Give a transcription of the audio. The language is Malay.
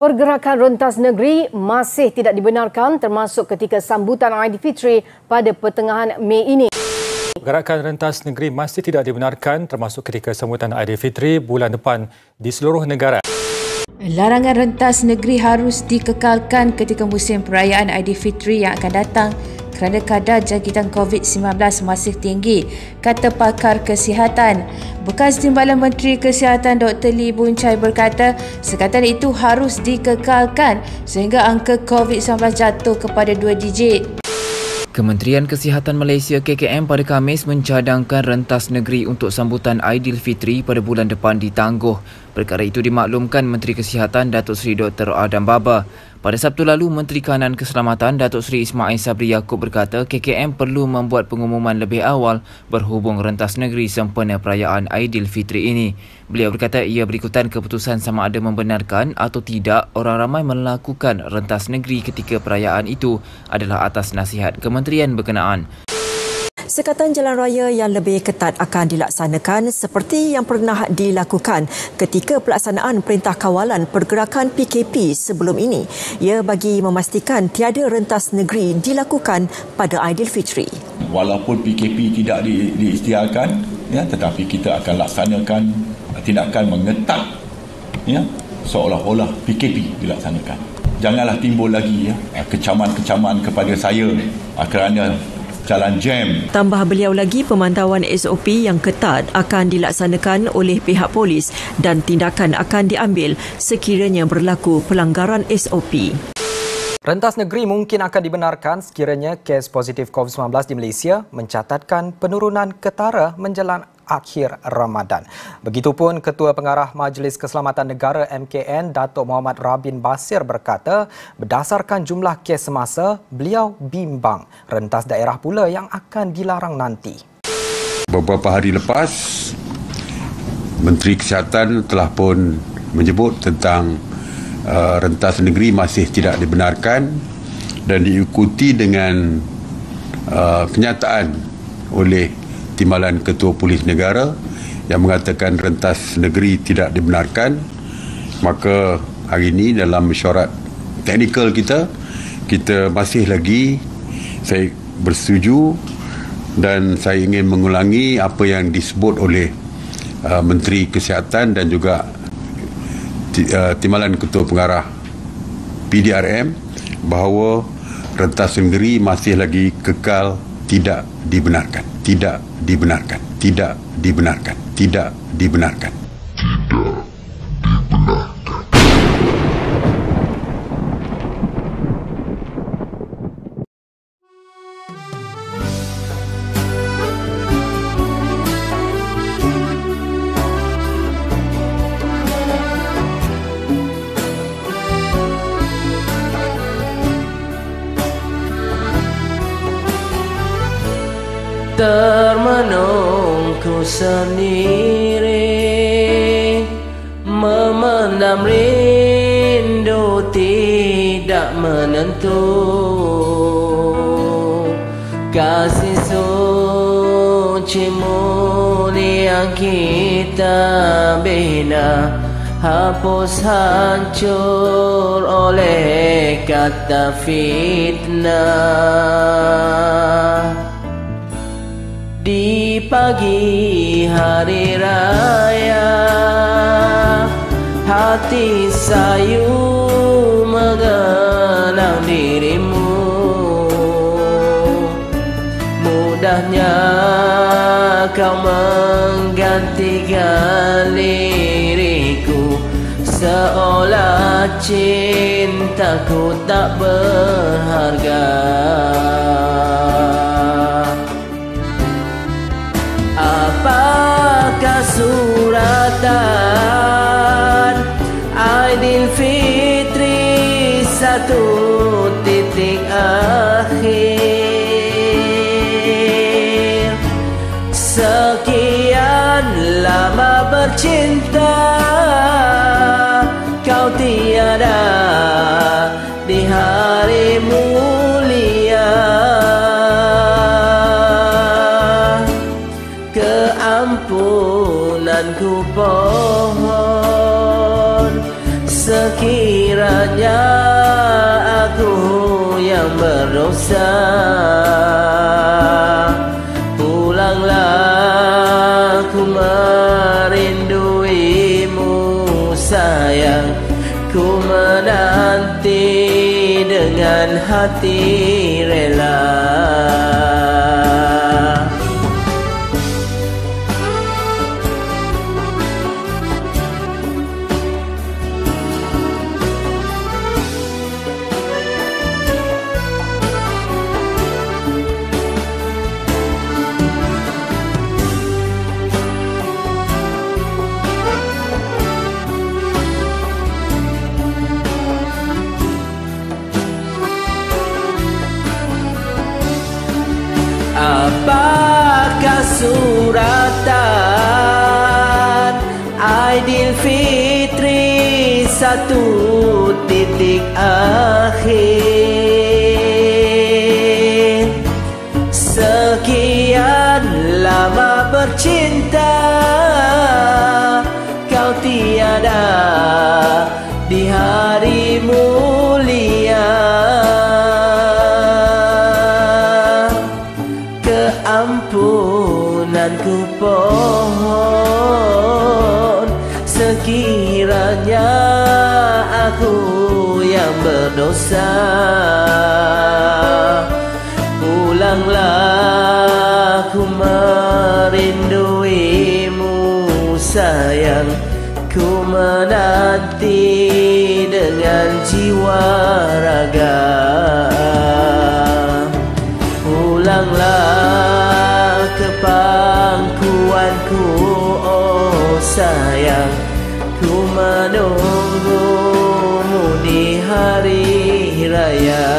Pergerakan rentas negeri masih tidak dibenarkan termasuk ketika sambutan Aidilfitri pada pertengahan Mei ini. Pergerakan rentas negeri masih tidak dibenarkan termasuk ketika sambutan Aidilfitri bulan depan di seluruh negara. Larangan rentas negeri harus dikekalkan ketika musim perayaan Aidilfitri yang akan datang kerana kadar jangkitan COVID-19 masih tinggi, kata pakar kesihatan. Bekas Timbalan Menteri Kesihatan Dr. Lee Boon Chye berkata, sekatan itu harus dikekalkan sehingga angka COVID-19 jatuh kepada 2 digit. Kementerian Kesihatan Malaysia KKM pada Khamis mencadangkan rentas negeri untuk sambutan Aidilfitri pada bulan depan ditangguh. Perkara itu dimaklumkan Menteri Kesihatan Datuk Seri Dr. Adam Baba. Pada Sabtu lalu, Menteri Kanan Keselamatan Datuk Seri Ismail Sabri Yaakob berkata KKM perlu membuat pengumuman lebih awal berhubung rentas negeri sempena perayaan Aidilfitri ini. Beliau berkata ia berikutan keputusan sama ada membenarkan atau tidak orang ramai melakukan rentas negeri ketika perayaan itu adalah atas nasihat kementerian berkenaan. Sekatan jalan raya yang lebih ketat akan dilaksanakan seperti yang pernah dilakukan ketika pelaksanaan Perintah Kawalan Pergerakan PKP sebelum ini. Ia bagi memastikan tiada rentas negeri dilakukan pada Aidilfitri. Walaupun PKP tidak diisytiharkan, tetapi kita akan laksanakan tindakan mengetat, seolah-olah PKP dilaksanakan. Janganlah timbul lagi kecaman-kecaman kepada saya kerana jalan jam. Tambah beliau lagi, pemantauan SOP yang ketat akan dilaksanakan oleh pihak polis dan tindakan akan diambil sekiranya berlaku pelanggaran SOP. Rentas negeri mungkin akan dibenarkan sekiranya kes positif COVID-19 di Malaysia mencatatkan penurunan ketara menjelang akhir Ramadan. Begitupun Ketua Pengarah Majlis Keselamatan Negara MKN Datuk Muhammad Rabin Basir berkata, berdasarkan jumlah kes semasa, beliau bimbang rentas daerah pula yang akan dilarang nanti. Beberapa hari lepas, Menteri Kesihatan telah pun menyebut tentang rentas negeri masih tidak dibenarkan dan diikuti dengan kenyataan oleh Timbalan Ketua Polis Negara yang mengatakan rentas negeri tidak dibenarkan. Maka hari ini dalam mesyuarat teknikal kita masih lagi, saya bersetuju dan saya ingin mengulangi apa yang disebut oleh Menteri Kesihatan dan juga Timbalan Ketua Pengarah PDRM bahawa rentas negeri masih lagi kekal tidak dibenarkan. Tidak dibenarkan. Tidak dibenarkan. Tidak dibenarkan. Tidak dibenarkan. Termenung ku sendiri, memendam rindu tidak menentu. Kasih suci-Mu yang kita bina hapus hancur oleh kata fitnah. Di pagi hari raya, hati sayu mengenang dirimu. Mudahnya kau menggantikan liriku, seolah cintaku tak berharga. Apakah suratan Aidilfitri satu titik akhir? Sekian lama bercinta, kau tiada di hari mulia. Keampunanku pohon sekiranya aku yang berdosa, pulanglah ku merinduimu sayang, ku menanti dengan hati rela. Apakah suratan Aidilfitri 1 titik akhir? Sekian lama bercinta, kau tiada di hari mulia. Ampunanku pohon, sekiranya aku yang berdosa, pulanglah ku merinduimu sayang, ku menanti dengan jiwa raga. Pulanglah ke pangkuanku, oh sayang, ku menunggumu di hari raya.